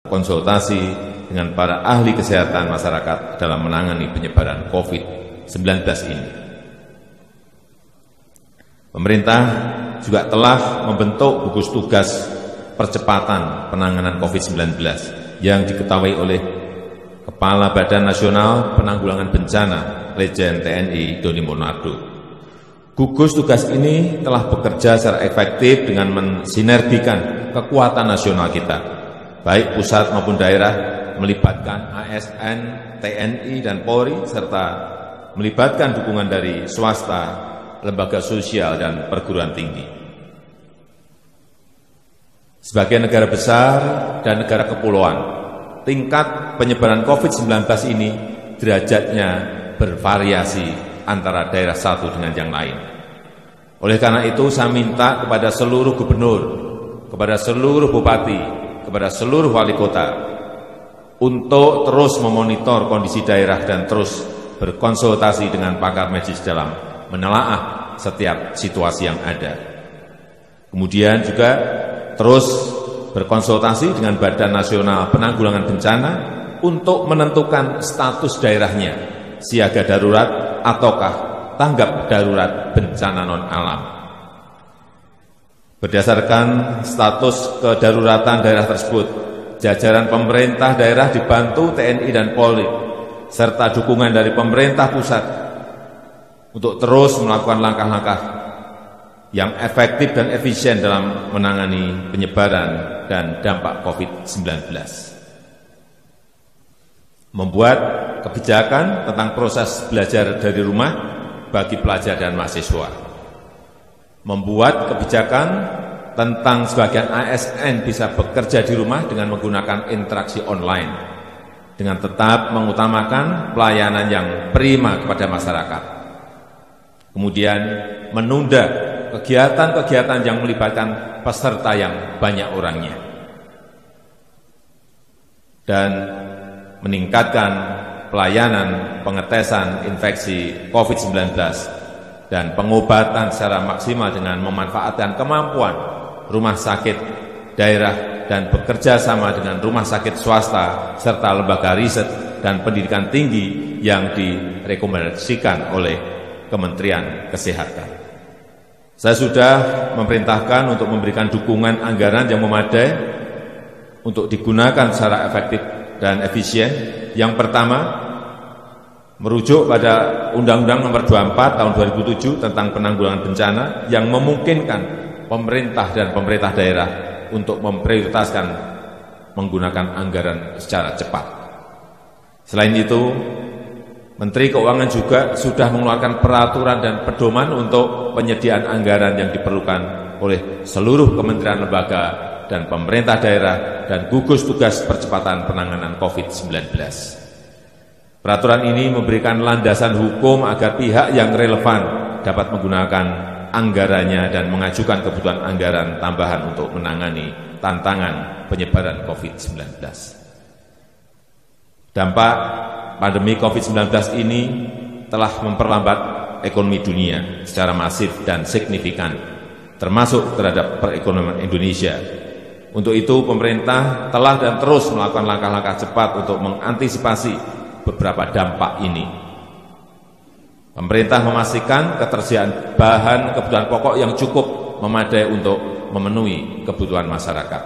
konsultasi dengan para ahli kesehatan masyarakat dalam menangani penyebaran COVID-19 ini. Pemerintah juga telah membentuk gugus tugas percepatan penanganan COVID-19 yang diketahui oleh Kepala Badan Nasional Penanggulangan Bencana Legend TNI Doni Monardo. Gugus tugas ini telah bekerja secara efektif dengan mensinergikan kekuatan nasional kita, baik pusat maupun daerah, melibatkan ASN, TNI, dan Polri, serta melibatkan dukungan dari swasta, lembaga sosial, dan perguruan tinggi. Sebagai negara besar dan negara kepulauan, tingkat penyebaran COVID-19 ini derajatnya bervariasi antara daerah satu dengan yang lain. Oleh karena itu, saya minta kepada seluruh gubernur, kepada seluruh bupati, kepada seluruh wali kota, untuk terus memonitor kondisi daerah dan terus berkonsultasi dengan pakar medis dalam menelaah setiap situasi yang ada. Kemudian juga terus berkonsultasi dengan Badan Nasional Penanggulangan Bencana untuk menentukan status daerahnya, siaga darurat ataukah tanggap darurat bencana non-alam. Berdasarkan status kedaruratan daerah tersebut, jajaran pemerintah daerah dibantu TNI dan Polri, serta dukungan dari pemerintah pusat untuk terus melakukan langkah-langkah yang efektif dan efisien dalam menangani penyebaran dan dampak COVID-19. Membuat kebijakan tentang proses belajar dari rumah bagi pelajar dan mahasiswa. Membuat kebijakan tentang sebagian ASN bisa bekerja di rumah dengan menggunakan interaksi online, dengan tetap mengutamakan pelayanan yang prima kepada masyarakat. Kemudian menunda kegiatan-kegiatan yang melibatkan peserta yang banyak orangnya, dan meningkatkan pelayanan pengetesan infeksi COVID-19 dan pengobatan secara maksimal dengan memanfaatkan kemampuan rumah sakit daerah dan bekerja sama dengan rumah sakit swasta serta lembaga riset dan pendidikan tinggi yang direkomendasikan oleh Kementerian Kesehatan. Saya sudah memerintahkan untuk memberikan dukungan anggaran yang memadai untuk digunakan secara efektif dan efisien. Yang pertama, merujuk pada Undang-Undang Nomor 24 Tahun 2007 tentang penanggulangan bencana yang memungkinkan pemerintah dan pemerintah daerah untuk memprioritaskan menggunakan anggaran secara cepat. Selain itu, Menteri Keuangan juga sudah mengeluarkan peraturan dan pedoman untuk penyediaan anggaran yang diperlukan oleh seluruh kementerian lembaga dan pemerintah daerah dan gugus tugas percepatan penanganan COVID-19. Peraturan ini memberikan landasan hukum agar pihak yang relevan dapat menggunakan anggarannya dan mengajukan kebutuhan anggaran tambahan untuk menangani tantangan penyebaran COVID-19. Dampak pandemi COVID-19 ini telah memperlambat ekonomi dunia secara masif dan signifikan, termasuk terhadap perekonomian Indonesia. Untuk itu, pemerintah telah dan terus melakukan langkah-langkah cepat untuk mengantisipasi beberapa dampak ini. Pemerintah memastikan ketersediaan bahan kebutuhan pokok yang cukup memadai untuk memenuhi kebutuhan masyarakat.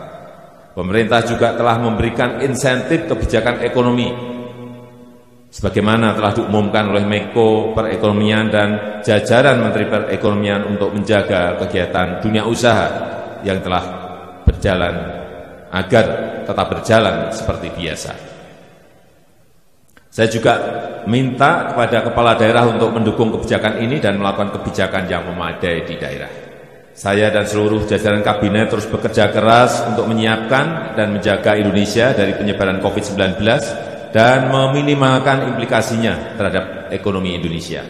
Pemerintah juga telah memberikan insentif kebijakan ekonomi sebagaimana telah diumumkan oleh Menko Perekonomian dan jajaran Menteri Perekonomian untuk menjaga kegiatan dunia usaha yang telah berjalan agar tetap berjalan seperti biasa. Saya juga minta kepada kepala daerah untuk mendukung kebijakan ini dan melakukan kebijakan yang memadai di daerah. Saya dan seluruh jajaran kabinet terus bekerja keras untuk menyiapkan dan menjaga Indonesia dari penyebaran COVID-19 dan meminimalkan implikasinya terhadap ekonomi Indonesia.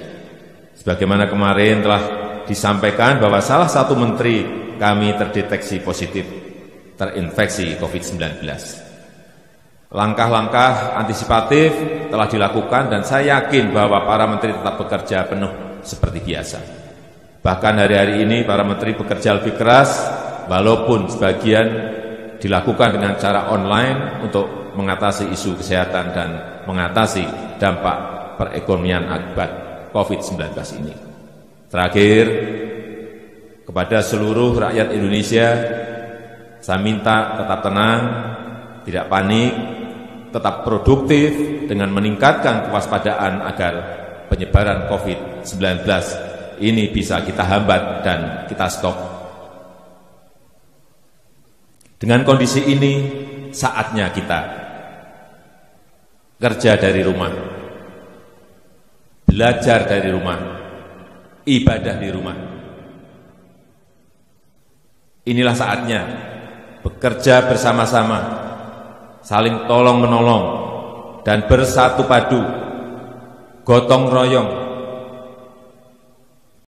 Sebagaimana kemarin telah disampaikan bahwa salah satu menteri kami terdeteksi positif terinfeksi COVID-19. Langkah-langkah antisipatif telah dilakukan dan saya yakin bahwa para menteri tetap bekerja penuh seperti biasa. Bahkan hari-hari ini para menteri bekerja lebih keras, walaupun sebagian dilakukan dengan cara online untuk mengatasi isu kesehatan dan mengatasi dampak perekonomian akibat COVID-19 ini. Terakhir, kepada seluruh rakyat Indonesia, saya minta tetap tenang, tidak panik, tetap produktif dengan meningkatkan kewaspadaan agar penyebaran COVID-19 ini bisa kita hambat dan kita stop. Dengan kondisi ini, saatnya kita kerja dari rumah, belajar dari rumah, ibadah di rumah. Inilah saatnya bekerja bersama-sama, saling tolong-menolong, dan bersatu padu, gotong royong